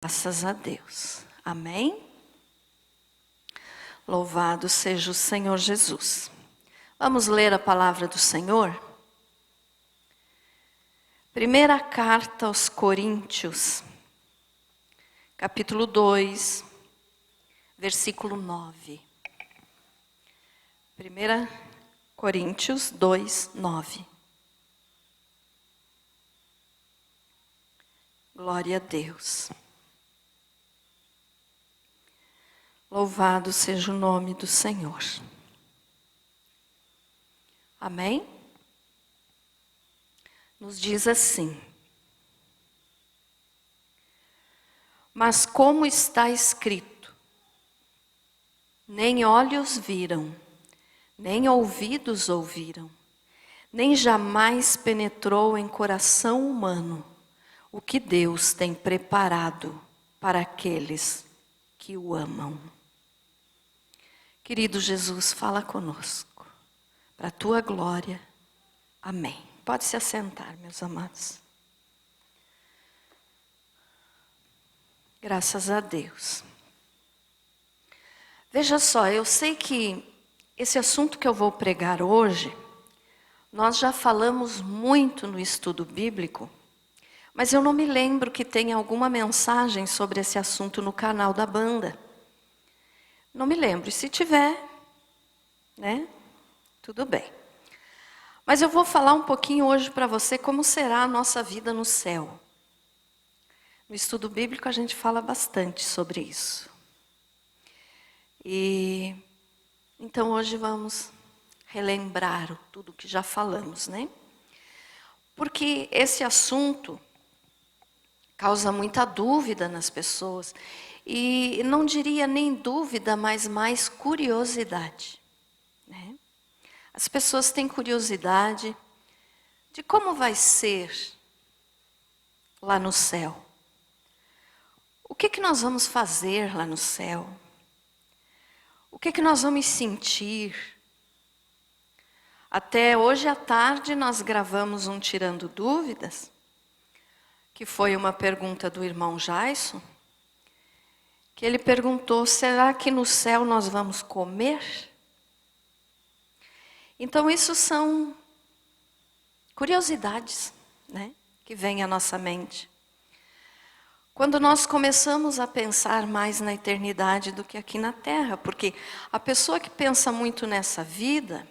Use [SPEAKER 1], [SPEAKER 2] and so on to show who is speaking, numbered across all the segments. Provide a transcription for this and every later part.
[SPEAKER 1] Graças a Deus. Amém? Louvado seja o Senhor Jesus. Vamos ler a palavra do Senhor? Primeira carta aos Coríntios, capítulo 2, versículo 9. 1 Coríntios 2, 9. Glória a Deus. Louvado seja o nome do Senhor. Amém? Nos diz assim: mas como está escrito, nem olhos viram, nem ouvidos ouviram, nem jamais penetrou em coração humano o que Deus tem preparado para aqueles que o amam. Querido Jesus, fala conosco, para a tua glória. Amém. Pode se assentar, meus amados. Graças a Deus. Veja só, eu sei que esse assunto que eu vou pregar hoje, nós já falamos muito no estudo bíblico, mas eu não me lembro que tenha alguma mensagem sobre esse assunto no canal da banda. Não me lembro. E se tiver, né? Tudo bem. Mas eu vou falar um pouquinho hoje para você como será a nossa vida no céu. No estudo bíblico a gente fala bastante sobre isso. E então hoje vamos relembrar tudo que já falamos, né? Porque esse assunto causa muita dúvida nas pessoas. E não diria nem dúvida, mas mais curiosidade, né? As pessoas têm curiosidade de como vai ser lá no céu. O que nós vamos fazer lá no céu? O que nós vamos sentir? Até hoje à tarde nós gravamos um Tirando Dúvidas, que foi uma pergunta do irmão Jaison, que ele perguntou: será que no céu nós vamos comer? Então isso são curiosidades, né, que vêm à nossa mente. Quando nós começamos a pensar mais na eternidade do que aqui na terra, porque a pessoa que pensa muito nessa vida,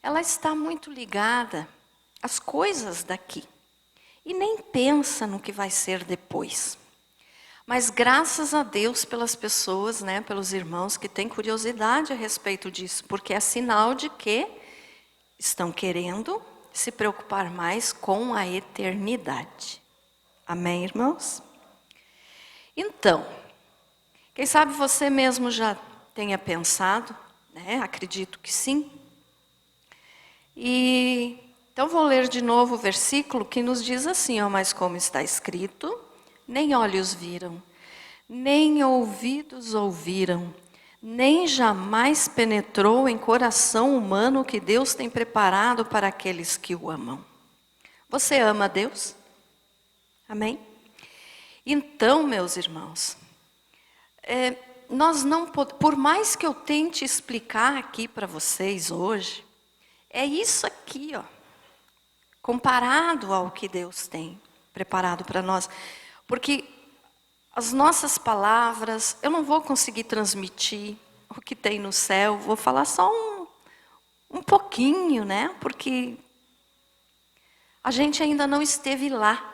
[SPEAKER 1] ela está muito ligada às coisas daqui e nem pensa no que vai ser depois. Mas graças a Deus pelas pessoas, né, pelos irmãos que têm curiosidade a respeito disso, porque é sinal de que estão querendo se preocupar mais com a eternidade. Amém, irmãos? Então, quem sabe você mesmo já tenha pensado, né? Acredito que sim. E então vou ler de novo o versículo que nos diz assim, ó: mas como está escrito, nem olhos viram, nem ouvidos ouviram, nem jamais penetrou em coração humano o que Deus tem preparado para aqueles que o amam. Você ama a Deus? Amém? Então, meus irmãos, nós não por mais que eu tente explicar aqui para vocês hoje, é isso aqui, ó, comparado ao que Deus tem preparado para nós. Porque as nossas palavras, eu não vou conseguir transmitir o que tem no céu, vou falar só um pouquinho, né? Porque a gente ainda não esteve lá.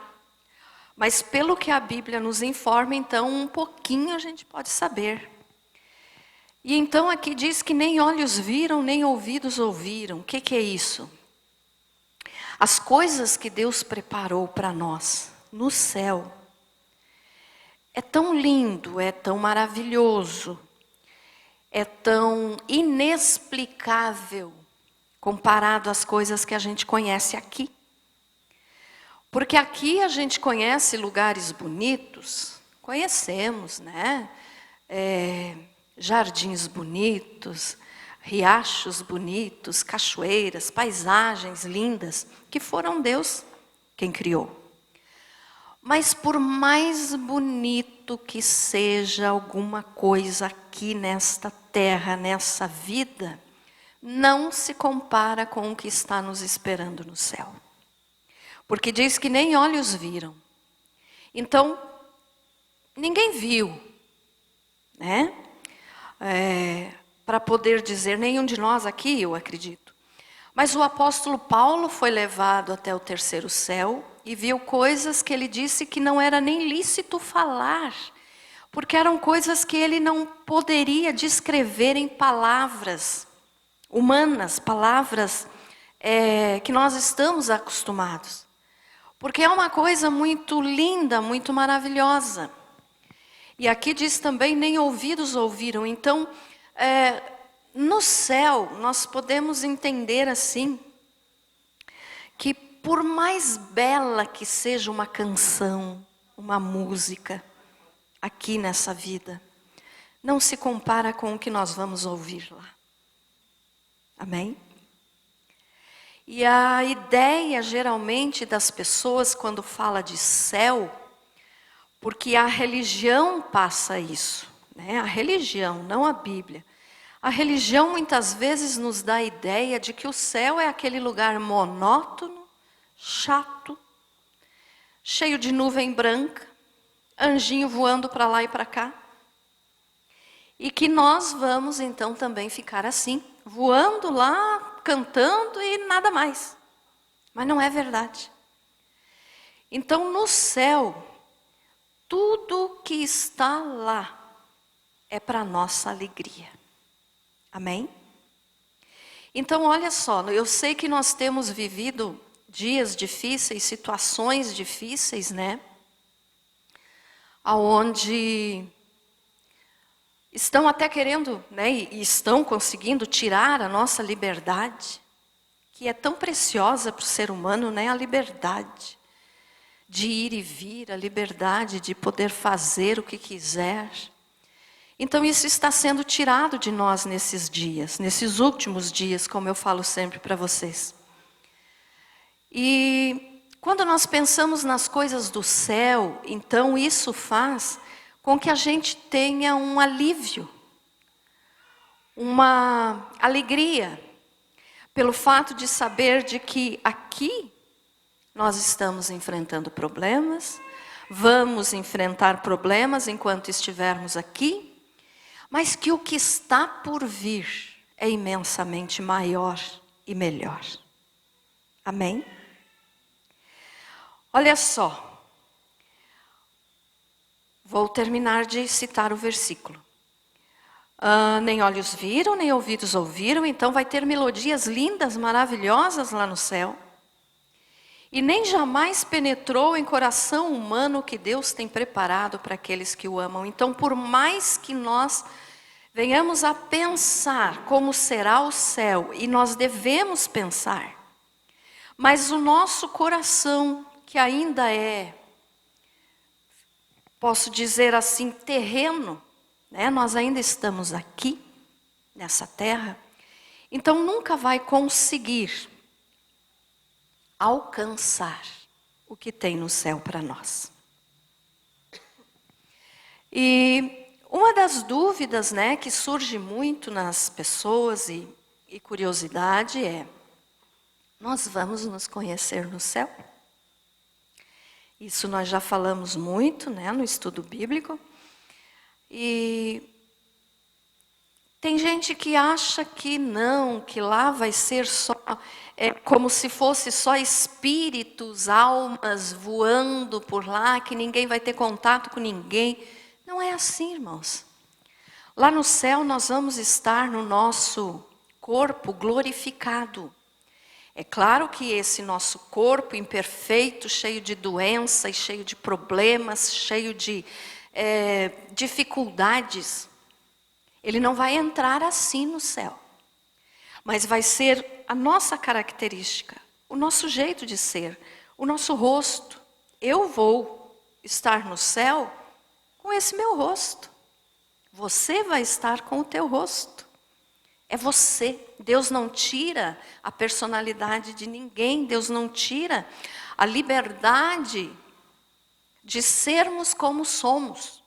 [SPEAKER 1] Mas pelo que a Bíblia nos informa, então, um pouquinho a gente pode saber. E então aqui diz que nem olhos viram, nem ouvidos ouviram. O que é isso? As coisas que Deus preparou para nós no céu é tão lindo, é tão maravilhoso, é tão inexplicável comparado às coisas que a gente conhece aqui. Porque aqui a gente conhece lugares bonitos, conhecemos, né? Jardins bonitos, riachos bonitos, cachoeiras, paisagens lindas, que foram Deus quem criou. Mas por mais bonito que seja alguma coisa aqui nesta terra, nessa vida, não se compara com o que está nos esperando no céu. Porque diz que nem olhos viram. Então, ninguém viu, né? Para poder dizer, nenhum de nós aqui, eu acredito. Mas o apóstolo Paulo foi levado até o terceiro céu e viu coisas que ele disse que não era nem lícito falar, porque eram coisas que ele não poderia descrever em palavras humanas, palavras que nós estamos acostumados. Porque é uma coisa muito linda, muito maravilhosa. E aqui diz também, nem ouvidos ouviram. Então, no céu, nós podemos entender assim, que por mais bela que seja uma canção, uma música, aqui nessa vida, não se compara com o que nós vamos ouvir lá. Amém? E a ideia, geralmente, das pessoas, quando fala de céu, porque a religião passa isso, né? A religião, não a Bíblia. A religião, muitas vezes, nos dá a ideia de que o céu é aquele lugar monótono, chato, cheio de nuvem branca, anjinho voando para lá e para cá. E que nós vamos, então, também ficar assim, voando lá, cantando e nada mais. Mas não é verdade. Então, no céu, tudo que está lá é para nossa alegria. Amém? Então, olha só, eu sei que nós temos vivido dias difíceis, situações difíceis, né? Aonde estão até querendo, né, e estão conseguindo tirar a nossa liberdade, que é tão preciosa para o ser humano, né? A liberdade de ir e vir, a liberdade de poder fazer o que quiser. Então isso está sendo tirado de nós nesses dias, nesses últimos dias, como eu falo sempre para vocês. E quando nós pensamos nas coisas do céu, então isso faz com que a gente tenha um alívio, uma alegria, pelo fato de saber de que aqui nós estamos enfrentando problemas, vamos enfrentar problemas enquanto estivermos aqui, mas que o que está por vir é imensamente maior e melhor. Amém? Olha só. Vou terminar de citar o versículo. Nem olhos viram, nem ouvidos ouviram, então vai ter melodias lindas, maravilhosas lá no céu. E nem jamais penetrou em coração humano o que Deus tem preparado para aqueles que o amam. Então, por mais que nós venhamos a pensar como será o céu, e nós devemos pensar, mas o nosso coração, que ainda é, posso dizer assim, terreno, né? Nós ainda estamos aqui, nessa terra, então nunca vai conseguir alcançar o que tem no céu para nós. E uma das dúvidas, né, que surge muito nas pessoas e curiosidade é: nós vamos nos conhecer no céu? Isso nós já falamos muito, né, no estudo bíblico. E tem gente que acha que não, que lá vai ser só, como se fosse só espíritos, almas voando por lá, que ninguém vai ter contato com ninguém. Não é assim, irmãos. Lá no céu nós vamos estar no nosso corpo glorificado. É claro que esse nosso corpo imperfeito, cheio de doença e cheio de problemas, cheio de dificuldades, ele não vai entrar assim no céu. Mas vai ser a nossa característica, o nosso jeito de ser, o nosso rosto. Eu vou estar no céu com esse meu rosto. Você vai estar com o teu rosto. É você. Deus não tira a personalidade de ninguém. Deus não tira a liberdade de sermos como somos.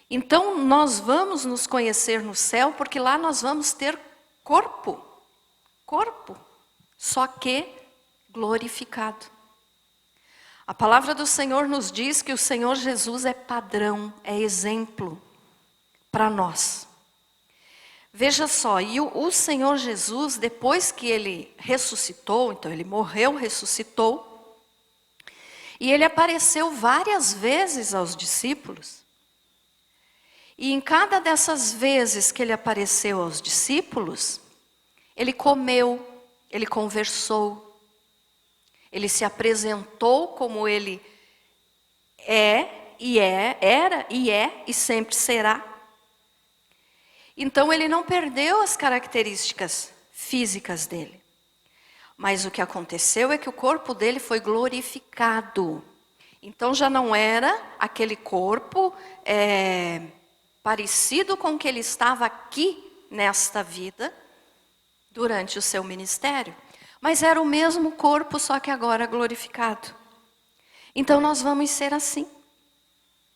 [SPEAKER 1] Então, nós vamos nos conhecer no céu, porque lá nós vamos ter corpo, só que glorificado. A palavra do Senhor nos diz que o Senhor Jesus é padrão, é exemplo para nós. Veja só, e o Senhor Jesus, depois que ele ressuscitou, então ele morreu, ressuscitou, e ele apareceu várias vezes aos discípulos. E em cada dessas vezes que ele apareceu aos discípulos, ele comeu, ele conversou, ele se apresentou como ele era e é e sempre será. Então ele não perdeu as características físicas dele. Mas o que aconteceu é que o corpo dele foi glorificado. Então já não era aquele corpo parecido com o que ele estava aqui nesta vida, durante o seu ministério. Mas era o mesmo corpo, só que agora glorificado. Então nós vamos ser assim.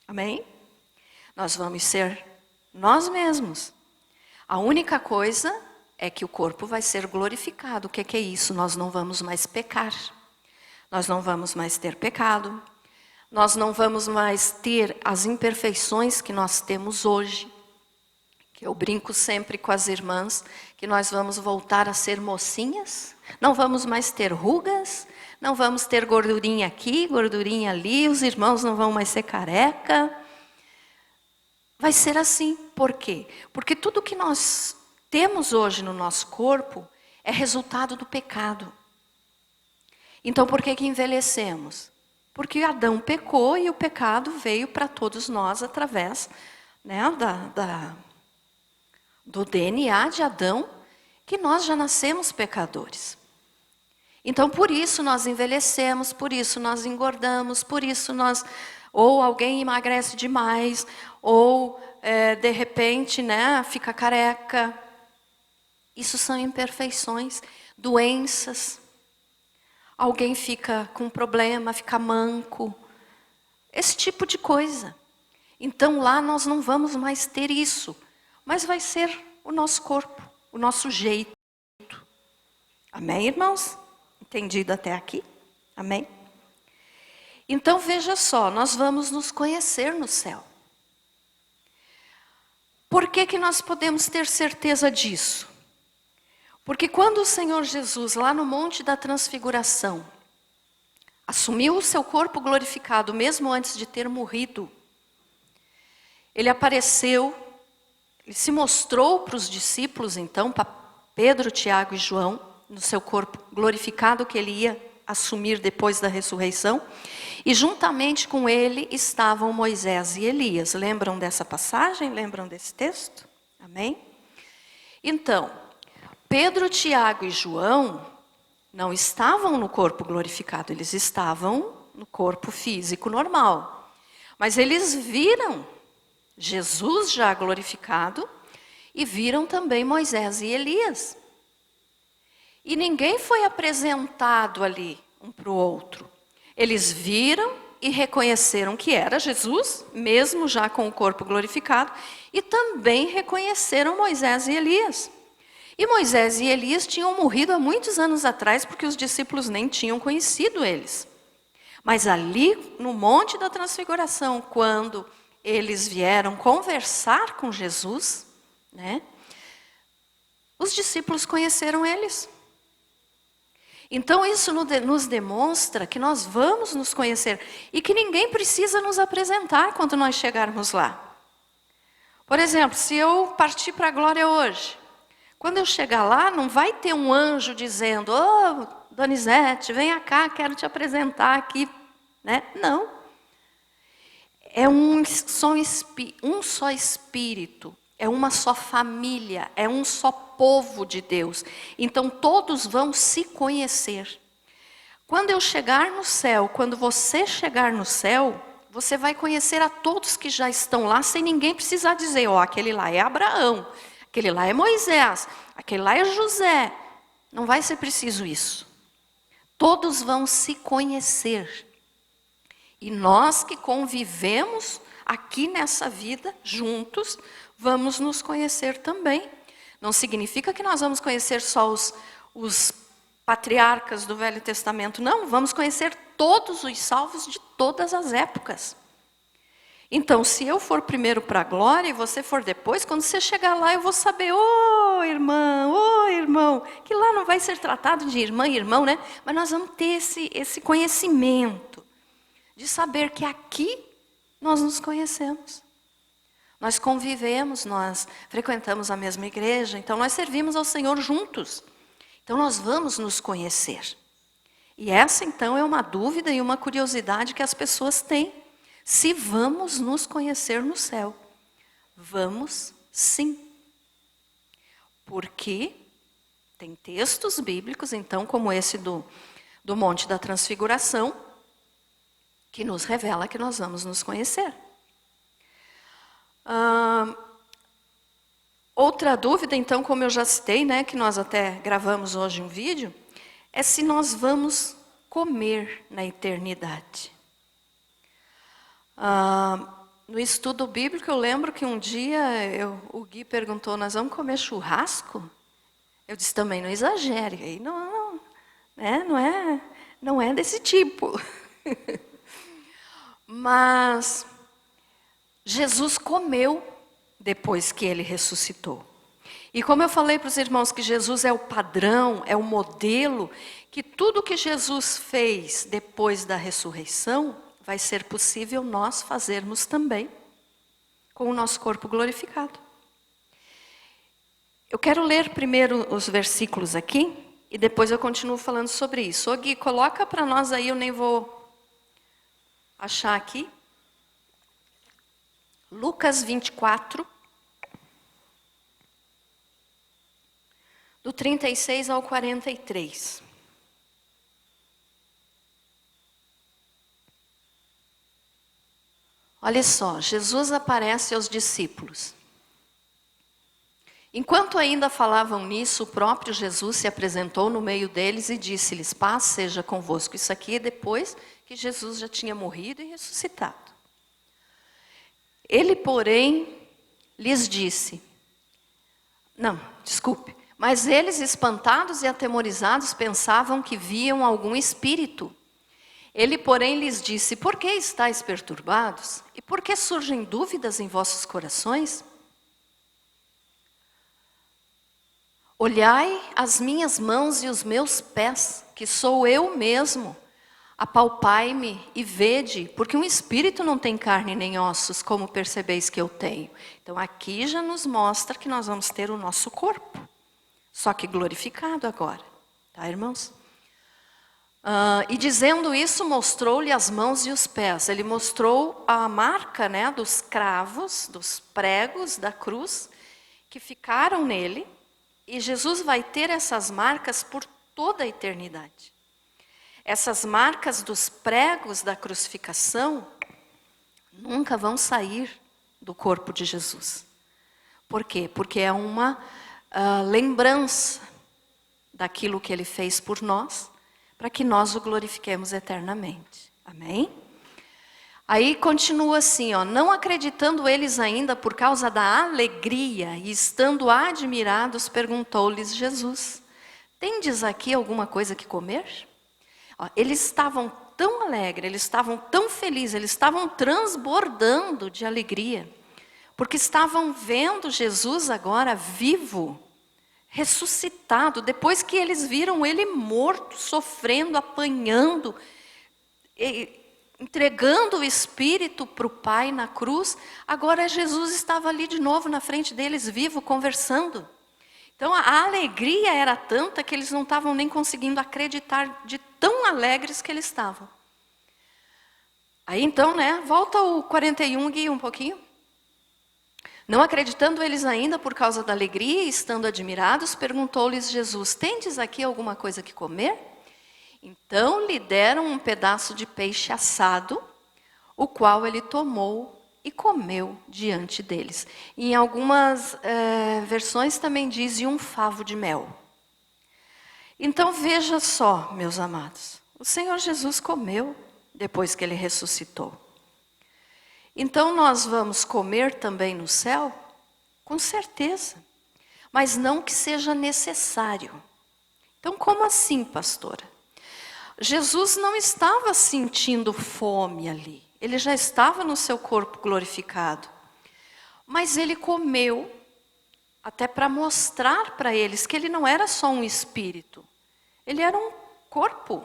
[SPEAKER 1] Amém? Nós vamos ser nós mesmos. A única coisa é que o corpo vai ser glorificado. O que é isso? Nós não vamos mais pecar. Nós não vamos mais ter pecado. Nós não vamos mais ter as imperfeições que nós temos hoje. Que eu brinco sempre com as irmãs, que nós vamos voltar a ser mocinhas. Não vamos mais ter rugas. Não vamos ter gordurinha aqui, gordurinha ali. Os irmãos não vão mais ser careca. Vai ser assim. Por quê? Porque tudo que nós temos hoje no nosso corpo é resultado do pecado. Então, por que envelhecemos? Porque Adão pecou e o pecado veio para todos nós através, né, do DNA de Adão, que nós já nascemos pecadores. Então, por isso nós envelhecemos, por isso nós engordamos, por isso nós... Ou alguém emagrece demais, ou de repente, né, fica careca. Isso são imperfeições, doenças. Alguém fica com problema, fica manco. Esse tipo de coisa. Então lá nós não vamos mais ter isso. Mas vai ser o nosso corpo, o nosso jeito. Amém, irmãos? Entendido até aqui? Amém? Então veja só, nós vamos nos conhecer no céu. Por que nós podemos ter certeza disso? Porque quando o Senhor Jesus, lá no Monte da Transfiguração, assumiu o seu corpo glorificado, mesmo antes de ter morrido, ele apareceu, ele se mostrou para os discípulos, então, para Pedro, Tiago e João, no seu corpo glorificado que ele ia assumir depois da ressurreição, e juntamente com ele estavam Moisés e Elias. Lembram dessa passagem? Lembram desse texto? Amém? Então, Pedro, Tiago e João não estavam no corpo glorificado, eles estavam no corpo físico normal. Mas eles viram Jesus já glorificado e viram também Moisés e Elias. E ninguém foi apresentado ali um para o outro. Eles viram e reconheceram que era Jesus, mesmo já com o corpo glorificado, e também reconheceram Moisés e Elias. E Moisés e Elias tinham morrido há muitos anos atrás, porque os discípulos nem tinham conhecido eles. Mas ali, no Monte da Transfiguração, quando eles vieram conversar com Jesus, né, os discípulos conheceram eles. Então isso nos demonstra que nós vamos nos conhecer e que ninguém precisa nos apresentar quando nós chegarmos lá. Por exemplo, se eu partir para a glória hoje, quando eu chegar lá, não vai ter um anjo dizendo: "Ô, Donizete, venha cá, quero te apresentar aqui", né? Não. É um só Espírito, é uma só família, é um só povo de Deus. Então todos vão se conhecer. Quando eu chegar no céu, quando você chegar no céu, você vai conhecer a todos que já estão lá, sem ninguém precisar dizer: "Ó, aquele lá é Abraão, aquele lá é Moisés, aquele lá é José". Não vai ser preciso isso. Todos vão se conhecer. E nós que convivemos aqui nessa vida juntos, vamos nos conhecer também. Não significa que nós vamos conhecer só os patriarcas do Velho Testamento, não, vamos conhecer todos os salvos de todas as épocas. Então, se eu for primeiro para a glória e você for depois, quando você chegar lá eu vou saber, ô irmão, que lá não vai ser tratado de irmã e irmão, né? Mas nós vamos ter esse conhecimento de saber que aqui nós nos conhecemos. Nós convivemos, nós frequentamos a mesma igreja, então nós servimos ao Senhor juntos. Então nós vamos nos conhecer. E essa então é uma dúvida e uma curiosidade que as pessoas têm. Se vamos nos conhecer no céu? Vamos sim. Porque tem textos bíblicos, então, como esse do Monte da Transfiguração, que nos revela que nós vamos nos conhecer. Outra dúvida, então, como eu já citei, né, que nós até gravamos hoje um vídeo, é se nós vamos comer na eternidade. No estudo bíblico, eu lembro que um dia o Gui perguntou, nós vamos comer churrasco? Eu disse, também não exagere, aí não é desse tipo. Mas Jesus comeu depois que ele ressuscitou. E como eu falei para os irmãos que Jesus é o padrão, é o modelo, que tudo que Jesus fez depois da ressurreição vai ser possível nós fazermos também com o nosso corpo glorificado. Eu quero ler primeiro os versículos aqui e depois eu continuo falando sobre isso. Ô Gui, coloca para nós aí, eu nem vou achar aqui. Lucas 24, do 36 ao 43. Olha só, Jesus aparece aos discípulos. Enquanto ainda falavam nisso, o próprio Jesus se apresentou no meio deles e disse-lhes, paz seja convosco. Isso aqui é depois que Jesus já tinha morrido e ressuscitado. Ele, porém, lhes disse, mas eles, espantados e atemorizados, pensavam que viam algum espírito. Ele, porém, lhes disse, por que estáis perturbados? E por que surgem dúvidas em vossos corações? Olhai as minhas mãos e os meus pés, que sou eu mesmo. Apalpai-me e vede, porque um espírito não tem carne nem ossos, como percebeis que eu tenho. Então aqui já nos mostra que nós vamos ter o nosso corpo, só que glorificado agora, tá, irmãos? E dizendo isso, mostrou-lhe as mãos e os pés. Ele mostrou a marca, né, dos cravos, dos pregos da cruz, que ficaram nele. E Jesus vai ter essas marcas por toda a eternidade. Essas marcas dos pregos da crucificação nunca vão sair do corpo de Jesus. Por quê? Porque é uma lembrança daquilo que ele fez por nós, para que nós o glorifiquemos eternamente. Amém? Aí continua assim, ó, não acreditando eles ainda por causa da alegria e estando admirados, perguntou-lhes Jesus, tendes aqui alguma coisa que comer? Ó, eles estavam tão alegres, eles estavam tão felizes, eles estavam transbordando de alegria, porque estavam vendo Jesus agora vivo, ressuscitado, depois que eles viram ele morto, sofrendo, apanhando, entregando o Espírito para o Pai na cruz, agora Jesus estava ali de novo na frente deles, vivo, conversando. Então a alegria era tanta que eles não estavam nem conseguindo acreditar de tão alegres que eles estavam. Aí então, né, volta o 41, Gui, um pouquinho. Não acreditando eles ainda por causa da alegria e estando admirados, perguntou-lhes Jesus, tendes aqui alguma coisa que comer? Então lhe deram um pedaço de peixe assado, o qual ele tomou e comeu diante deles. Em algumas versões também diz, e um favo de mel. Então veja só, meus amados, o Senhor Jesus comeu depois que ele ressuscitou. Então nós vamos comer também no céu? Com certeza. Mas não que seja necessário. Então como assim, pastora? Jesus não estava sentindo fome ali. Ele já estava no seu corpo glorificado. Mas ele comeu até para mostrar para eles que ele não era só um espírito. Ele era um corpo,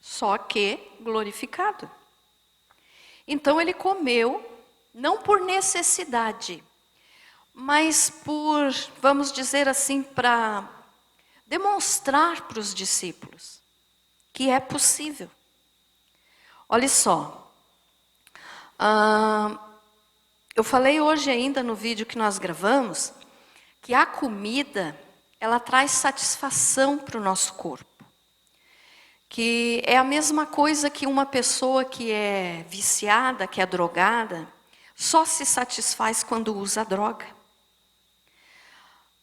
[SPEAKER 1] só que glorificado. Então ele comeu, não por necessidade, mas por, vamos dizer assim, para demonstrar para os discípulos que é possível. Olha só, eu falei hoje ainda no vídeo que nós gravamos, que a comida, ela traz satisfação para o nosso corpo. Que é a mesma coisa que uma pessoa que é viciada, que é drogada, só se satisfaz quando usa droga.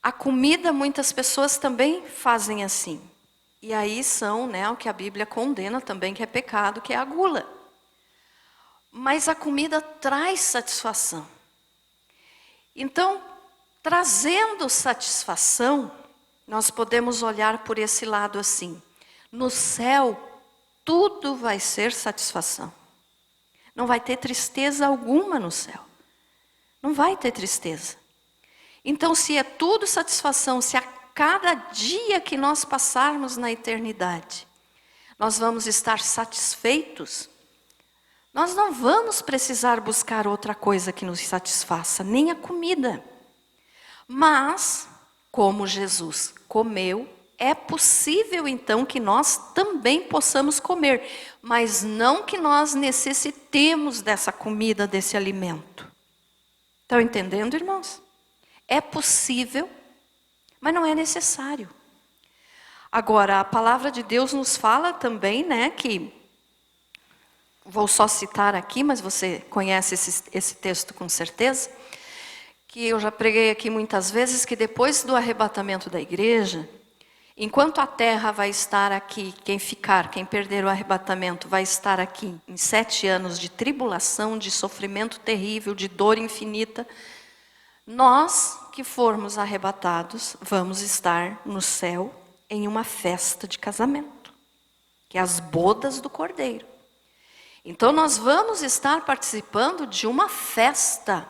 [SPEAKER 1] A comida, muitas pessoas também fazem assim. E aí são, né, o que a Bíblia condena também, que é pecado, que é a gula. Mas a comida traz satisfação. Então, trazendo satisfação, nós podemos olhar por esse lado assim. No céu, tudo vai ser satisfação. Não vai ter tristeza alguma no céu. Não vai ter tristeza. Então, se é tudo satisfação, se a cada dia que nós passarmos na eternidade, nós vamos estar satisfeitos, nós não vamos precisar buscar outra coisa que nos satisfaça, nem a comida. Mas, como Jesus comeu, é possível então que nós também possamos comer, mas não que nós necessitemos dessa comida, desse alimento. Estão entendendo, irmãos? É possível, mas não é necessário. Agora, a palavra de Deus nos fala também, né, que, vou só citar aqui, mas você conhece esse texto com certeza, que eu já preguei aqui muitas vezes, que depois do arrebatamento da igreja, enquanto a terra vai estar aqui, quem perder o arrebatamento vai estar aqui em 7 anos de tribulação, de sofrimento terrível, de dor infinita, nós que formos arrebatados, vamos estar no céu em uma festa de casamento, que é as bodas do Cordeiro. Então nós vamos estar participando de uma festa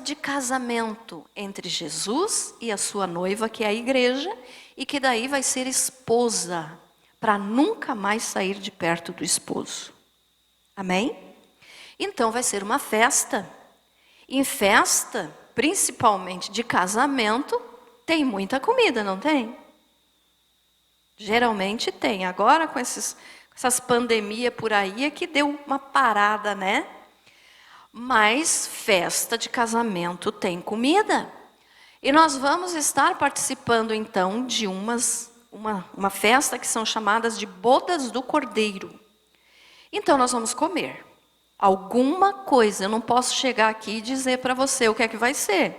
[SPEAKER 1] de casamento entre Jesus e a sua noiva, que é a igreja, e que daí vai ser esposa, para nunca mais sair de perto do esposo. Amém? Então vai ser uma festa. Em festa, principalmente de casamento, tem muita comida, não tem? Geralmente tem. Agora com essas pandemias por aí é que deu uma parada, né? Mas festa de casamento tem comida. E nós vamos estar participando então de uma festa que são chamadas de bodas do Cordeiro. Então nós vamos comer alguma coisa. Eu não posso chegar aqui e dizer para você o que é que vai ser.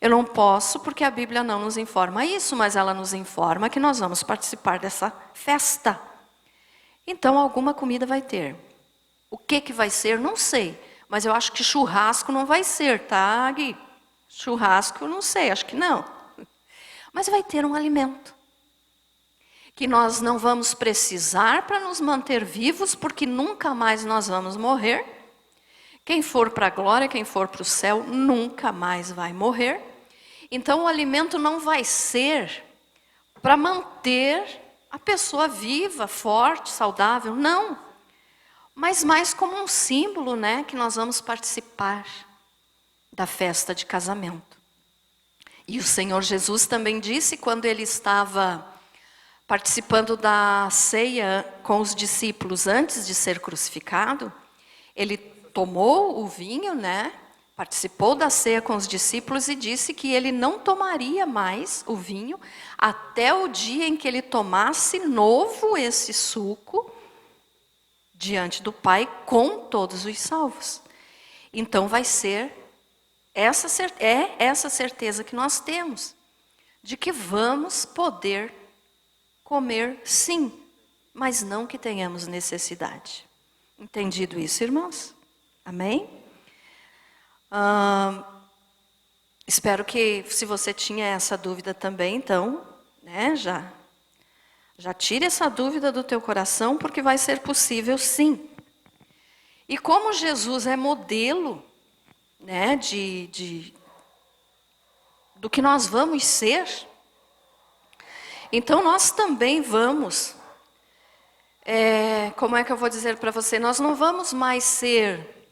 [SPEAKER 1] Eu não posso porque a Bíblia não nos informa isso, mas ela nos informa que nós vamos participar dessa festa. Então alguma comida vai ter. O que vai ser, não sei. Mas eu acho que churrasco não vai ser, tá, Gui? Churrasco, eu não sei, acho que não. Mas vai ter um alimento. Que nós não vamos precisar para nos manter vivos, porque nunca mais nós vamos morrer. Quem for para a glória, quem for para o céu, nunca mais vai morrer. Então o alimento não vai ser para manter a pessoa viva, forte, saudável, não. Mas mais como um símbolo, né, que nós vamos participar da festa de casamento. E o Senhor Jesus também disse, quando ele estava participando da ceia com os discípulos antes de ser crucificado, ele tomou o vinho, né, participou da ceia com os discípulos e disse que ele não tomaria mais o vinho até o dia em que ele tomasse novo esse suco diante do Pai com todos os salvos. Então vai ser essa certeza que nós temos, de que vamos poder comer sim, mas não que tenhamos necessidade. Entendido isso, irmãos? Amém? Espero que, se você tinha essa dúvida também, então, né, já tire essa dúvida do teu coração, porque vai ser possível sim. E como Jesus é modelo, né, do que nós vamos ser, então nós também vamos, como é que eu vou dizer para você, nós não vamos mais ser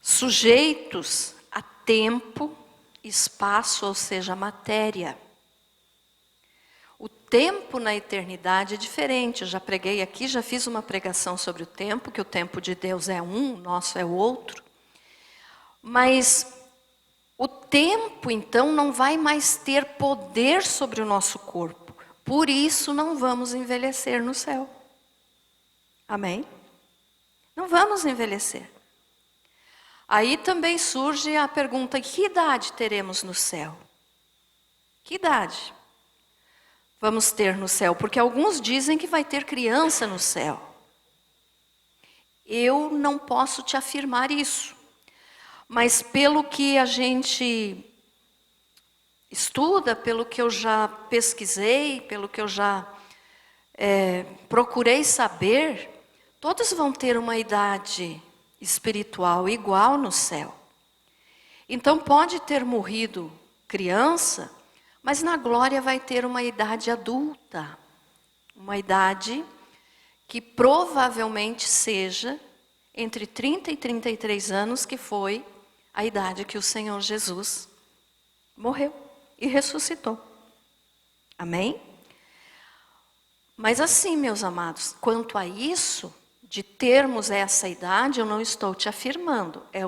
[SPEAKER 1] sujeitos a tempo, espaço, ou seja, matéria. O tempo na eternidade é diferente. Eu já preguei aqui, já fiz uma pregação sobre o tempo, que o tempo de Deus é um, o nosso é o outro. Mas o tempo, então, não vai mais ter poder sobre o nosso corpo. Por isso, não vamos envelhecer no céu. Amém? Não vamos envelhecer. Aí também surge a pergunta: que idade teremos no céu? Que idade vamos ter no céu? Porque alguns dizem que vai ter criança no céu. Eu não posso te afirmar isso. Mas pelo que a gente estuda, pelo que eu já pesquisei, pelo que eu já procurei saber, todos vão ter uma idade espiritual igual no céu. Então pode ter morrido criança, mas na glória vai ter uma idade adulta. Uma idade que provavelmente seja entre 30 e 33 anos, que foi a idade que o Senhor Jesus morreu e ressuscitou. Amém? Mas assim, meus amados, quanto a isso, de termos essa idade, eu não estou te afirmando. É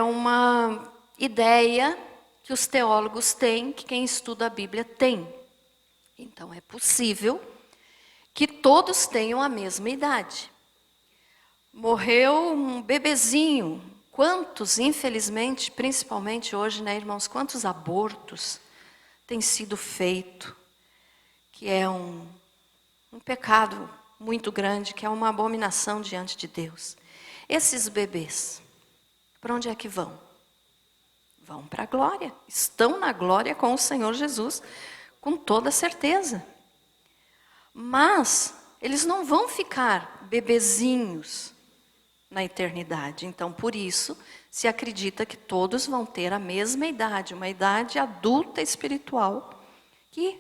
[SPEAKER 1] uma ideia que os teólogos têm, que quem estuda a Bíblia tem. Então é possível que todos tenham a mesma idade. Morreu um bebezinho. Quantos, infelizmente, principalmente hoje, né, irmãos, quantos abortos têm sido feitos, que é um pecado muito grande, que é uma abominação diante de Deus. Esses bebês, para onde é que vão? Vão para a glória. Estão na glória com o Senhor Jesus, com toda certeza. Mas eles não vão ficar bebezinhos na eternidade. Então, por isso, se acredita que todos vão ter a mesma idade, uma idade adulta espiritual, que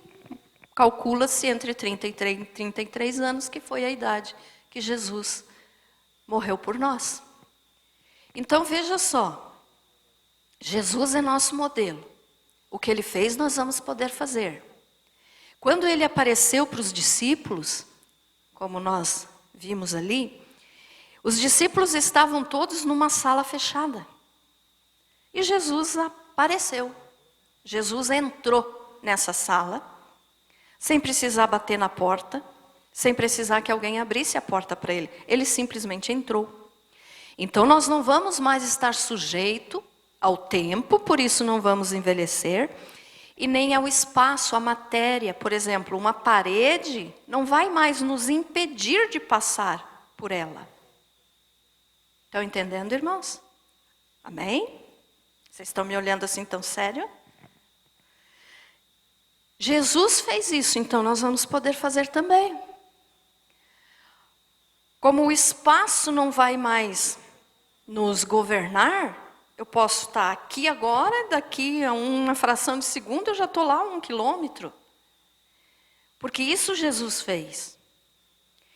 [SPEAKER 1] calcula-se entre 33 e 33 anos, que foi a idade que Jesus morreu por nós. Então, veja só, Jesus é nosso modelo. O que ele fez, nós vamos poder fazer. Quando ele apareceu para os discípulos, como nós vimos ali, os discípulos estavam todos numa sala fechada. E Jesus apareceu. Jesus entrou nessa sala, sem precisar bater na porta, sem precisar que alguém abrisse a porta para ele. Ele simplesmente entrou. Então nós não vamos mais estar sujeito ao tempo, por isso não vamos envelhecer, e nem ao espaço, à matéria. Por exemplo, uma parede não vai mais nos impedir de passar por ela. Estão entendendo, irmãos? Amém? Vocês estão me olhando assim tão sério? Jesus fez isso, então nós vamos poder fazer também. Como o espaço não vai mais nos governar, eu posso estar aqui agora, daqui a uma fração de segundo eu já estou lá a 1 quilômetro. Porque isso Jesus fez.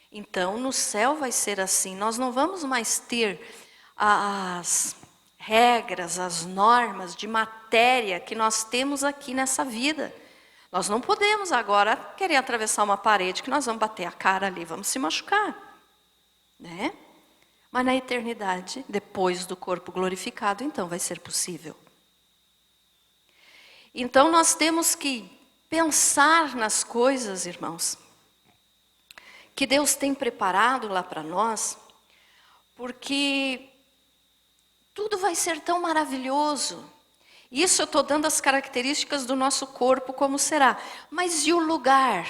[SPEAKER 1] Então, no céu vai ser assim. Nós não vamos mais ter as regras, as normas de matéria que nós temos aqui nessa vida. Nós não podemos agora querer atravessar uma parede que nós vamos bater a cara ali, vamos se machucar, né? Mas na eternidade, depois do corpo glorificado, então vai ser possível. Então nós temos que pensar nas coisas, irmãos, que Deus tem preparado lá para nós, porque tudo vai ser tão maravilhoso. Isso eu estou dando as características do nosso corpo, como será. Mas e o lugar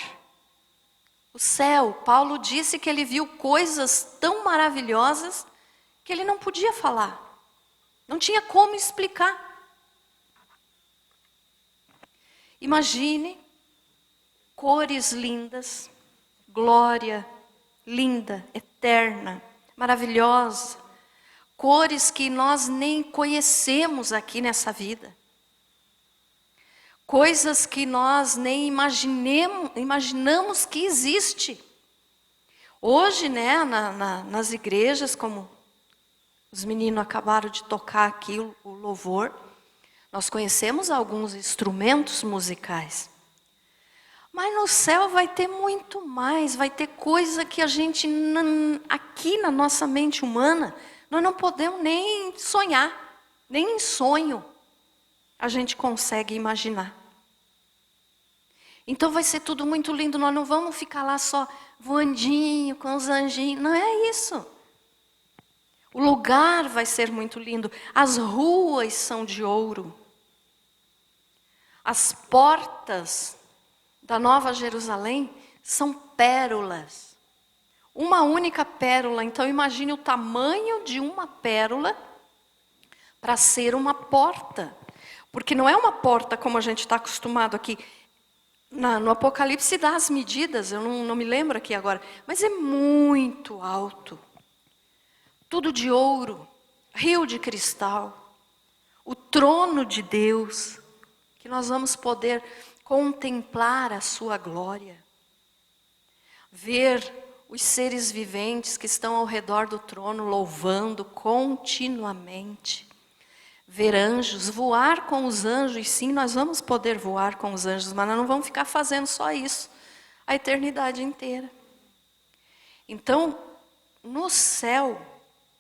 [SPEAKER 1] O céu, Paulo disse que ele viu coisas tão maravilhosas que ele não podia falar. Não tinha como explicar. Imagine cores lindas, glória linda, eterna, maravilhosa. Cores que nós nem conhecemos aqui nessa vida. Coisas que nós nem imaginamos que existe. Hoje, né, nas igrejas, como os meninos acabaram de tocar aqui o louvor, nós conhecemos alguns instrumentos musicais. Mas no céu vai ter muito mais, vai ter coisa que a gente, aqui na nossa mente humana, nós não podemos nem sonhar, nem em sonho a gente consegue imaginar. Então vai ser tudo muito lindo, nós não vamos ficar lá só voandinho com os anjinhos, não é isso. O lugar vai ser muito lindo, as ruas são de ouro. As portas da Nova Jerusalém são pérolas. Uma única pérola, então imagine o tamanho de uma pérola para ser uma porta. Porque não é uma porta como a gente está acostumado aqui. No Apocalipse dá as medidas, eu não me lembro aqui agora, mas é muito alto. Tudo de ouro, rio de cristal, o trono de Deus, que nós vamos poder contemplar a sua glória, ver os seres viventes que estão ao redor do trono louvando continuamente, ver anjos, voar com os anjos, sim, nós vamos poder voar com os anjos, mas nós não vamos ficar fazendo só isso a eternidade inteira. Então, no céu,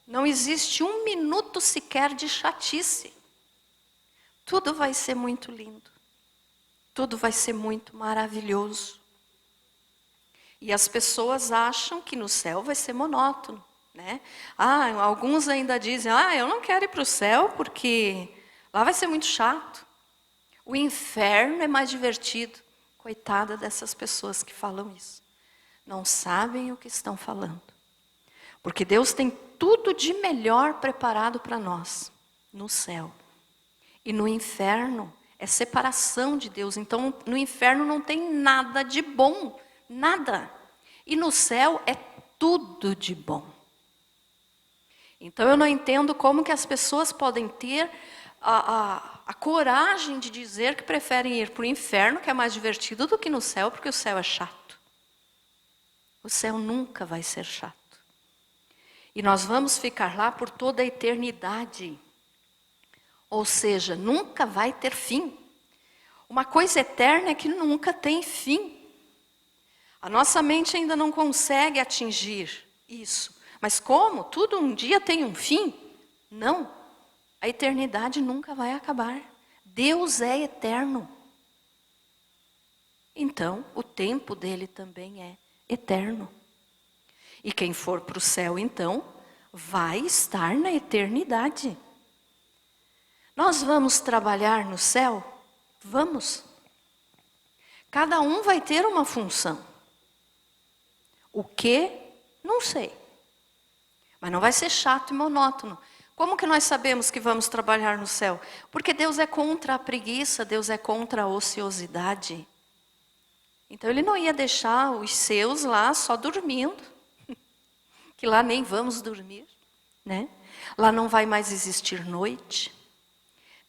[SPEAKER 1] não existe um minuto sequer de chatice. Tudo vai ser muito lindo. Tudo vai ser muito maravilhoso. E as pessoas acham que no céu vai ser monótono, né? Alguns ainda dizem, eu não quero ir para o céu porque lá vai ser muito chato. O inferno é mais divertido. Coitada dessas pessoas que falam isso. Não sabem o que estão falando. Porque Deus tem tudo de melhor preparado para nós no céu. E no inferno é separação de Deus. Então no inferno não tem nada de bom. Nada. E no céu é tudo de bom. Então eu não entendo como que as pessoas podem ter a coragem de dizer que preferem ir para o inferno, que é mais divertido, do que no céu, porque o céu é chato. O céu nunca vai ser chato. E nós vamos ficar lá por toda a eternidade. Ou seja, nunca vai ter fim. Uma coisa eterna é que nunca tem fim. A nossa mente ainda não consegue atingir isso. Mas como? Tudo um dia tem um fim? Não. A eternidade nunca vai acabar. Deus é eterno. Então, o tempo dele também é eterno. E quem for para o céu, então, vai estar na eternidade. Nós vamos trabalhar no céu? Vamos. Cada um vai ter uma função. O que? Não sei. Mas não vai ser chato e monótono. Como que nós sabemos que vamos trabalhar no céu? Porque Deus é contra a preguiça, Deus é contra a ociosidade. Então Ele não ia deixar os seus lá só dormindo. Que lá nem vamos dormir, né? Lá não vai mais existir noite,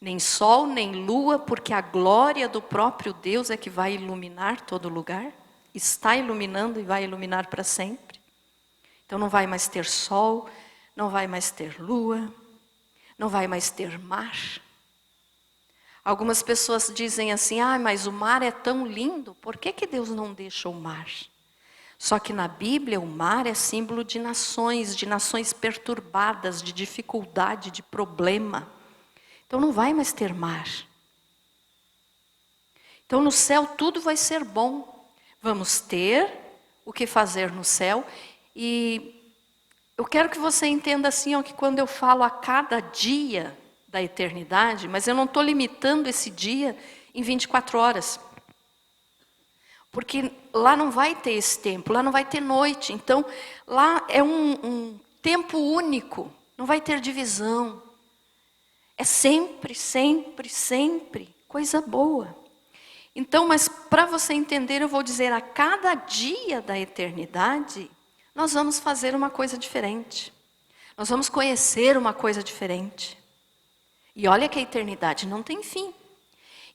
[SPEAKER 1] nem sol, nem lua, porque a glória do próprio Deus é que vai iluminar todo lugar. Está iluminando e vai iluminar para sempre. Então não vai mais ter sol, não vai mais ter lua, não vai mais ter mar. Algumas pessoas dizem assim, mas o mar é tão lindo, por que Deus não deixa o mar? Só que na Bíblia o mar é símbolo de nações perturbadas, de dificuldade, de problema. Então não vai mais ter mar. Então no céu tudo vai ser bom. Vamos ter o que fazer no céu. E eu quero que você entenda assim, que quando eu falo a cada dia da eternidade, mas eu não estou limitando esse dia em 24 horas. Porque lá não vai ter esse tempo, lá não vai ter noite. Então, lá é um tempo único, não vai ter divisão. É sempre, sempre, sempre coisa boa. Então, mas para você entender, eu vou dizer, a cada dia da eternidade, nós vamos fazer uma coisa diferente. Nós vamos conhecer uma coisa diferente. E olha que a eternidade não tem fim.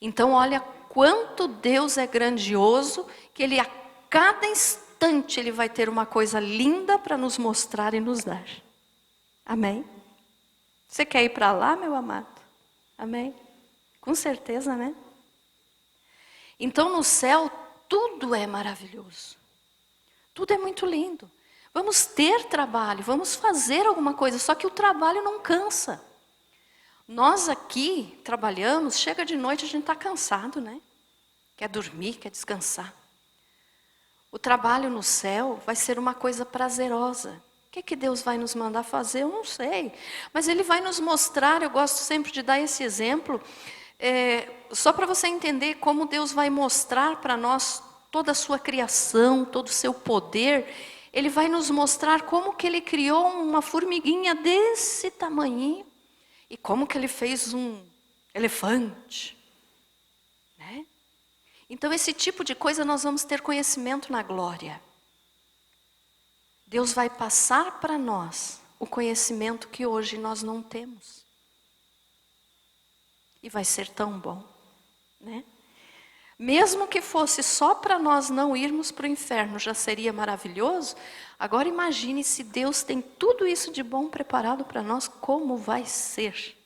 [SPEAKER 1] Então, olha quanto Deus é grandioso, que Ele a cada instante Ele vai ter uma coisa linda para nos mostrar e nos dar. Amém? Você quer ir para lá, meu amado? Amém? Com certeza, né? Então, no céu, tudo é maravilhoso. Tudo é muito lindo. Vamos ter trabalho, vamos fazer alguma coisa, só que o trabalho não cansa. Nós aqui trabalhamos, chega de noite a gente está cansado, né? Quer dormir, quer descansar. O trabalho no céu vai ser uma coisa prazerosa. O que Deus vai nos mandar fazer? Eu não sei. Mas Ele vai nos mostrar, eu gosto sempre de dar esse exemplo, só para você entender como Deus vai mostrar para nós toda a sua criação, todo o seu poder. Ele vai nos mostrar como que Ele criou uma formiguinha desse tamanhinho e como que Ele fez um elefante, né? Então esse tipo de coisa nós vamos ter conhecimento na glória. Deus vai passar para nós o conhecimento que hoje nós não temos. E vai ser tão bom, né? Mesmo que fosse só para nós não irmos para o inferno, já seria maravilhoso. Agora imagine se Deus tem tudo isso de bom preparado para nós, como vai ser.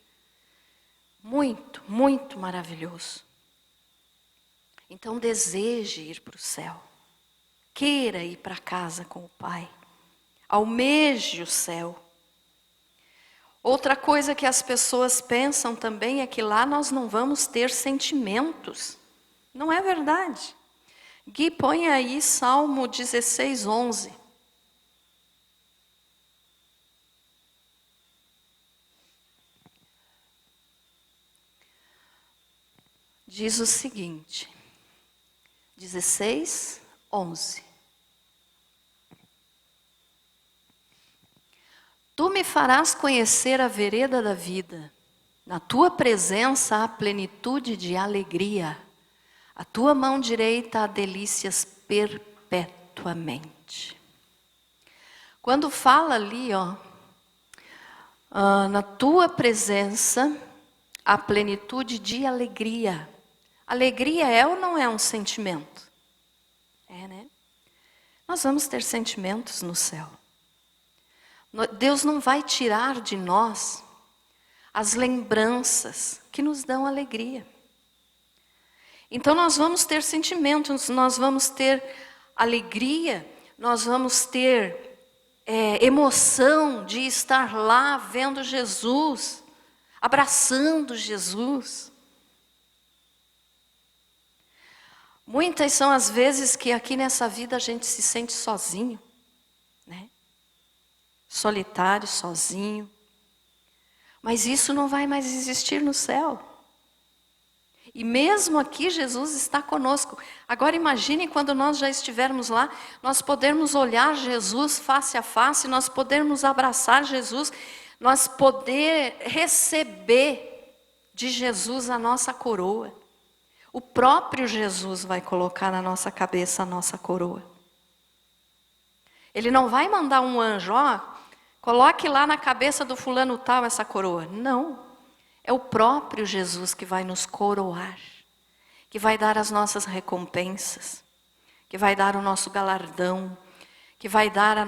[SPEAKER 1] Muito, muito maravilhoso. Então deseje ir para o céu. Queira ir para casa com o Pai. Almeje o céu. Outra coisa que as pessoas pensam também é que lá nós não vamos ter sentimentos. Não é verdade. Gui, põe aí Salmo 16, 11. Diz o seguinte, 16, 11. Tu me farás conhecer a vereda da vida. Na tua presença há plenitude de alegria. A tua mão direita há delícias perpetuamente. Quando fala ali, na tua presença há plenitude de alegria. Alegria é ou não é um sentimento? É, né? Nós vamos ter sentimentos no céu. Deus não vai tirar de nós as lembranças que nos dão alegria. Então nós vamos ter sentimentos, nós vamos ter alegria, nós vamos ter emoção de estar lá vendo Jesus, abraçando Jesus. Muitas são as vezes que aqui nessa vida a gente se sente sozinho, né? Solitário, sozinho. Mas isso não vai mais existir no céu. E mesmo aqui Jesus está conosco. Agora imagine quando nós já estivermos lá, nós podermos olhar Jesus face a face, nós podermos abraçar Jesus, nós poder receber de Jesus a nossa coroa. O próprio Jesus vai colocar na nossa cabeça a nossa coroa. Ele não vai mandar um anjo, coloque lá na cabeça do fulano tal essa coroa. Não. É o próprio Jesus que vai nos coroar, que vai dar as nossas recompensas, que vai dar o nosso galardão, que vai dar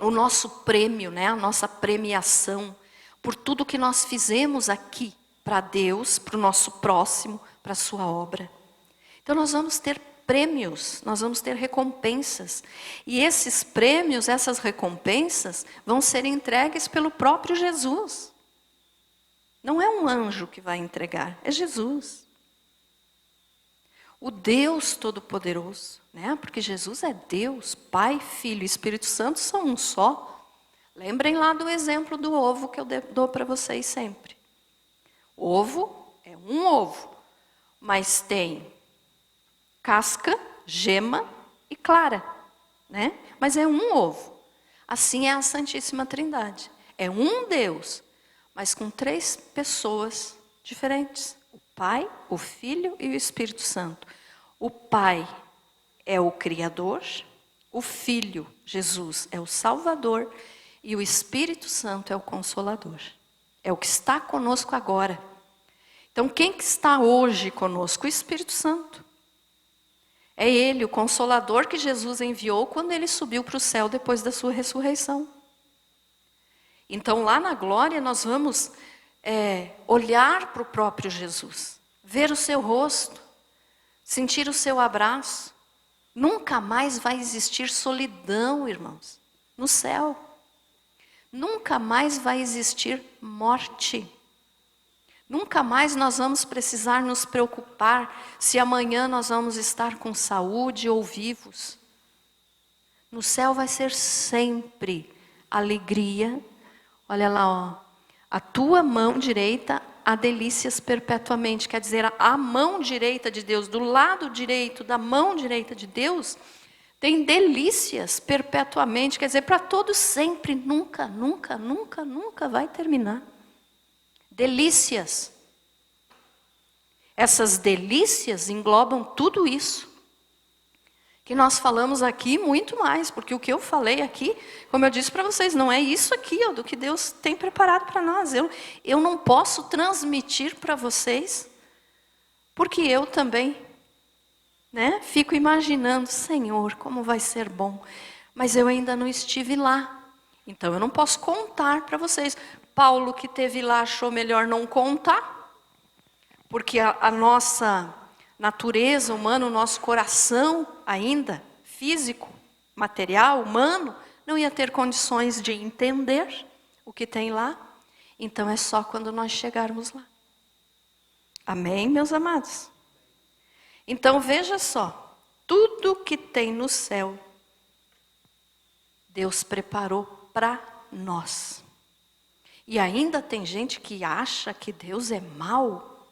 [SPEAKER 1] o nosso prêmio, né? A nossa premiação, por tudo que nós fizemos aqui, para Deus, para o nosso próximo, para a sua obra. Então nós vamos ter prêmios, nós vamos ter recompensas. E esses prêmios, essas recompensas, vão ser entregues pelo próprio Jesus. Não é um anjo que vai entregar, é Jesus. O Deus Todo-Poderoso, né? Porque Jesus é Deus, Pai, Filho e Espírito Santo são um só. Lembrem lá do exemplo do ovo que eu dou para vocês sempre. Ovo é um ovo, mas tem casca, gema e clara, né? Mas é um ovo. Assim é a Santíssima Trindade. É um Deus, mas com 3 pessoas diferentes. O Pai, o Filho e o Espírito Santo. O Pai é o Criador, o Filho, Jesus, é o Salvador e o Espírito Santo é o Consolador. É o que está conosco agora. Então, quem que está hoje conosco? O Espírito Santo. É Ele, o Consolador que Jesus enviou quando Ele subiu para o céu depois da sua ressurreição. Então, lá na glória, nós vamos olhar para o próprio Jesus, ver o seu rosto, sentir o seu abraço. Nunca mais vai existir solidão, irmãos, no céu. Nunca mais vai existir morte. Nunca mais nós vamos precisar nos preocupar se amanhã nós vamos estar com saúde ou vivos. No céu vai ser sempre alegria. Olha lá, ó. A tua mão direita há delícias perpetuamente. Quer dizer, a mão direita de Deus, do lado direito da mão direita de Deus, tem delícias perpetuamente. Quer dizer, para todos sempre, nunca, nunca, nunca, nunca vai terminar. Delícias. Essas delícias englobam tudo isso que nós falamos aqui, muito mais, porque o que eu falei aqui, como eu disse para vocês, não é isso aqui, ó, do que Deus tem preparado para nós. Eu não posso transmitir para vocês, porque eu também, né, fico imaginando, Senhor, como vai ser bom, mas eu ainda não estive lá, então eu não posso contar para vocês. Paulo, que esteve lá, achou melhor não contar, porque a nossa natureza humana, o nosso coração ainda, físico, material, humano, não ia ter condições de entender o que tem lá. Então é só quando nós chegarmos lá. Amém, meus amados? Então veja só, tudo que tem no céu, Deus preparou para nós. E ainda tem gente que acha que Deus é mau.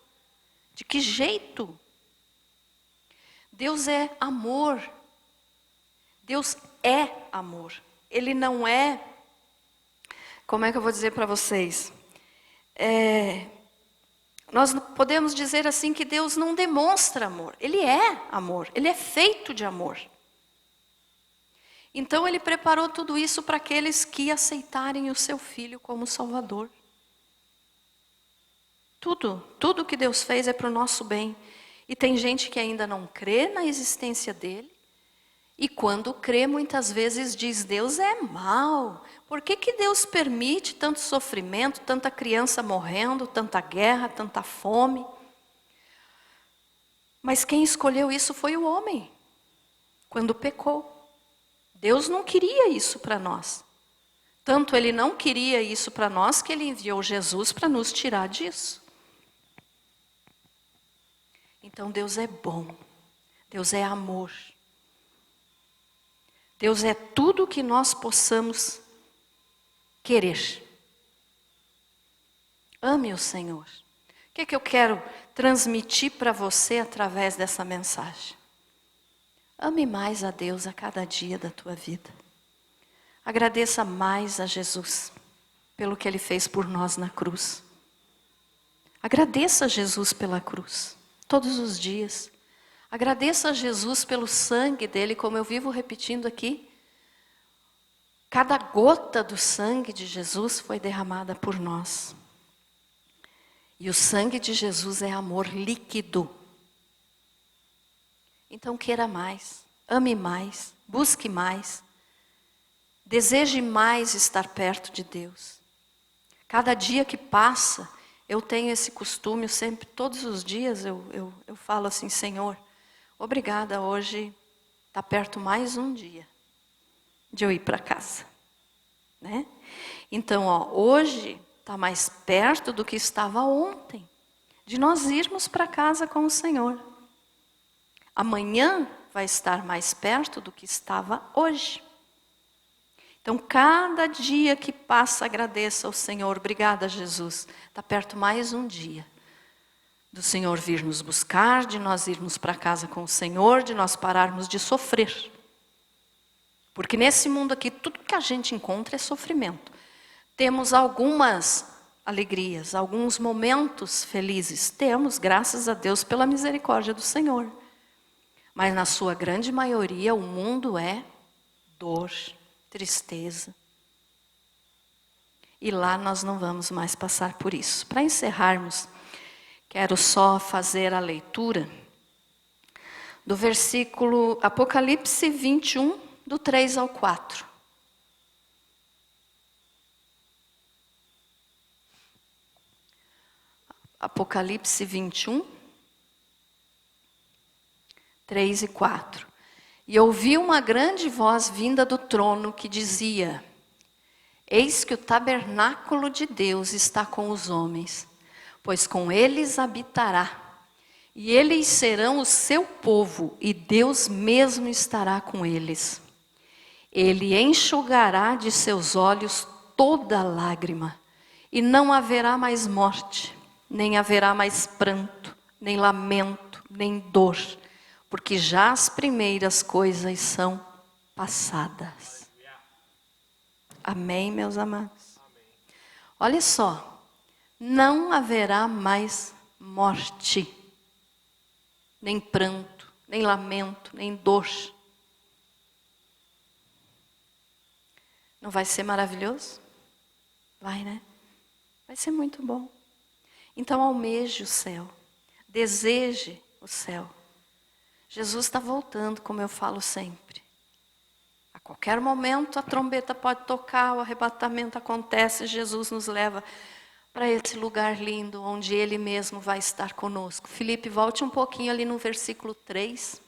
[SPEAKER 1] De que jeito? Deus é amor. Deus é amor. Ele não é... Como é que eu vou dizer para vocês? Nós podemos dizer assim que Deus não demonstra amor. Ele é amor. Ele é feito de amor. Então Ele preparou tudo isso para aqueles que aceitarem o seu Filho como Salvador. Tudo que Deus fez é para o nosso bem. E tem gente que ainda não crê na existência dEle. E quando crê, muitas vezes diz, Deus é mau. Por que Deus permite tanto sofrimento, tanta criança morrendo, tanta guerra, tanta fome? Mas quem escolheu isso foi o homem, quando pecou. Deus não queria isso para nós. Tanto Ele não queria isso para nós, que Ele enviou Jesus para nos tirar disso. Então Deus é bom. Deus é amor. Deus é tudo o que nós possamos querer. Ame o Senhor. O que eu quero transmitir para você através dessa mensagem? Ame mais a Deus a cada dia da tua vida. Agradeça mais a Jesus pelo que Ele fez por nós na cruz. Agradeça a Jesus pela cruz, todos os dias. Agradeça a Jesus pelo sangue dEle, como eu vivo repetindo aqui. Cada gota do sangue de Jesus foi derramada por nós. E o sangue de Jesus é amor líquido. Então queira mais, ame mais, busque mais. Deseje mais estar perto de Deus. Cada dia que passa, eu tenho esse costume, sempre, todos os dias eu falo assim, Senhor, obrigada, hoje está perto mais um dia de eu ir para casa. Né? Então, hoje está mais perto do que estava ontem, de nós irmos para casa com o Senhor. Amanhã vai estar mais perto do que estava hoje. Então, cada dia que passa, agradeça ao Senhor. Obrigada, Jesus. Está perto mais um dia do Senhor vir nos buscar, de nós irmos para casa com o Senhor, de nós pararmos de sofrer. Porque nesse mundo aqui, tudo que a gente encontra é sofrimento. Temos algumas alegrias, alguns momentos felizes. Temos, graças a Deus, pela misericórdia do Senhor. Mas na sua grande maioria, o mundo é dor, tristeza. E lá nós não vamos mais passar por isso. Para encerrarmos, quero só fazer a leitura do versículo Apocalipse 21, do 3 ao 4. Apocalipse 21, 3 e 4. E ouvi uma grande voz vinda do trono que dizia: Eis que o tabernáculo de Deus está com os homens, pois com eles habitará. E eles serão o seu povo, e Deus mesmo estará com eles. Ele enxugará de seus olhos toda lágrima, e não haverá mais morte, nem haverá mais pranto, nem lamento, nem dor, porque já as primeiras coisas são passadas. Amém, meus amados? Amém. Olha só, não haverá mais morte, nem pranto, nem lamento, nem dor. Não vai ser maravilhoso? Vai, né? Vai ser muito bom. Então almeje o céu, deseje o céu. Jesus está voltando, como eu falo sempre. A qualquer momento a trombeta pode tocar, o arrebatamento acontece, Jesus nos leva para esse lugar lindo, onde Ele mesmo vai estar conosco. Felipe, volte um pouquinho ali no versículo 3.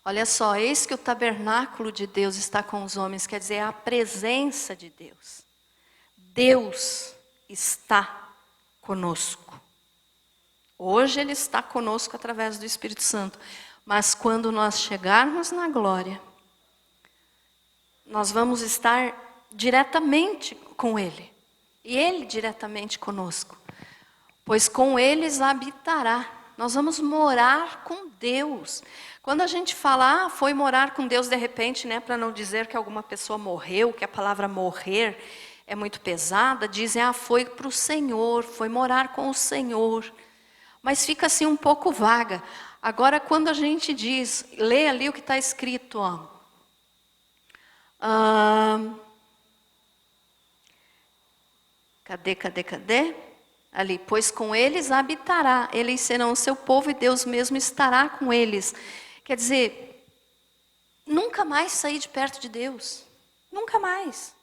[SPEAKER 1] Olha só, eis que o tabernáculo de Deus está com os homens, quer dizer, a presença de Deus. Deus está conosco. Hoje Ele está conosco através do Espírito Santo. Mas quando nós chegarmos na glória, nós vamos estar diretamente com Ele. E Ele diretamente conosco. Pois com eles habitará. Nós vamos morar com Deus. Quando a gente fala, foi morar com Deus de repente, né, para não dizer que alguma pessoa morreu, que a palavra morrer é muito pesada, dizem, foi para o Senhor, foi morar com o Senhor. Mas fica assim um pouco vaga. Agora, quando a gente diz, lê ali o que está escrito, ó. Cadê? Ali, pois com eles habitará, eles serão o seu povo e Deus mesmo estará com eles. Quer dizer, nunca mais sair de perto de Deus. Nunca mais.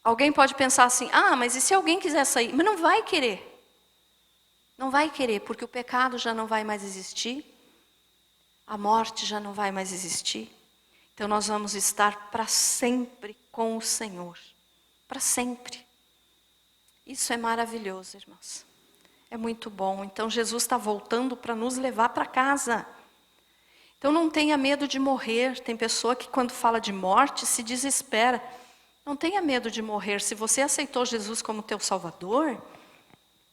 [SPEAKER 1] Alguém pode pensar assim, mas e se alguém quiser sair? Mas não vai querer. Não vai querer, porque o pecado já não vai mais existir. A morte já não vai mais existir. Então nós vamos estar para sempre com o Senhor. Para sempre. Isso é maravilhoso, irmãos. É muito bom. Então Jesus está voltando para nos levar para casa. Então não tenha medo de morrer. Tem pessoa que quando fala de morte se desespera. Não tenha medo de morrer. Se você aceitou Jesus como teu Salvador,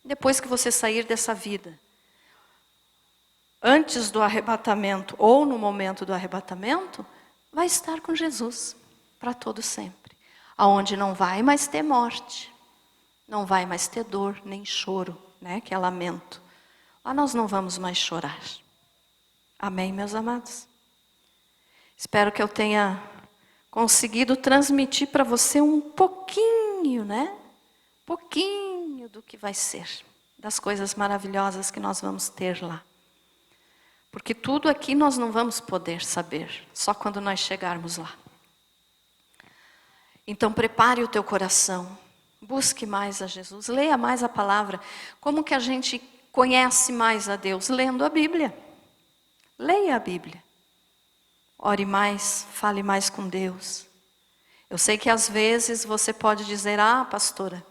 [SPEAKER 1] depois que você sair dessa vida, antes do arrebatamento ou no momento do arrebatamento, vai estar com Jesus para todo sempre. Aonde não vai mais ter morte, não vai mais ter dor, nem choro, né, que é lamento. Lá nós não vamos mais chorar. Amém, meus amados? Espero que eu tenha conseguido transmitir para você um pouquinho, né? Pouquinho do que vai ser, das coisas maravilhosas que nós vamos ter lá. Porque tudo aqui nós não vamos poder saber, só quando nós chegarmos lá. Então prepare o teu coração, busque mais a Jesus, leia mais a palavra. Como que a gente conhece mais a Deus? Lendo a Bíblia. Leia a Bíblia. Ore mais, fale mais com Deus. Eu sei que às vezes você pode dizer, pastora,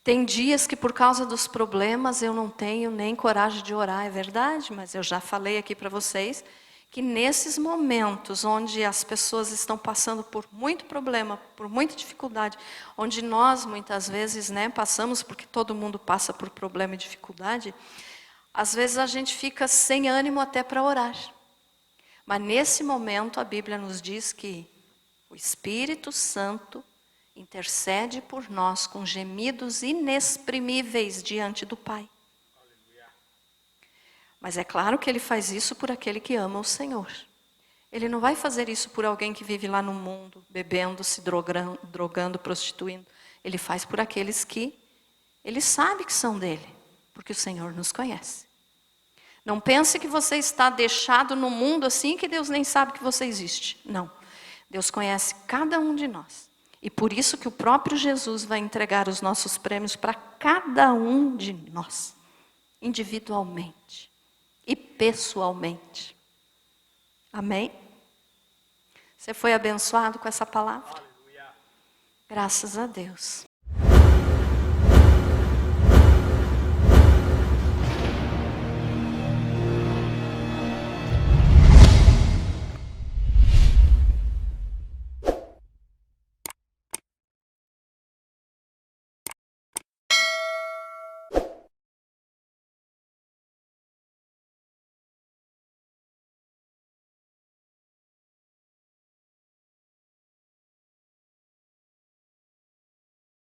[SPEAKER 1] tem dias que por causa dos problemas eu não tenho nem coragem de orar. É verdade, mas eu já falei aqui para vocês que nesses momentos onde as pessoas estão passando por muito problema, por muita dificuldade, onde nós muitas vezes, passamos, porque todo mundo passa por problema e dificuldade, às vezes a gente fica sem ânimo até para orar. Mas nesse momento a Bíblia nos diz que o Espírito Santo intercede por nós com gemidos inexprimíveis diante do Pai. Mas é claro que Ele faz isso por aquele que ama o Senhor. Ele não vai fazer isso por alguém que vive lá no mundo, bebendo, se drogando, prostituindo. Ele faz por aqueles que Ele sabe que são dele, porque o Senhor nos conhece. Não pense que você está deixado no mundo assim que Deus nem sabe que você existe. Não. Deus conhece cada um de nós. E por isso que o próprio Jesus vai entregar os nossos prêmios para cada um de nós, individualmente e pessoalmente. Amém? Você foi abençoado com essa palavra? Graças a Deus.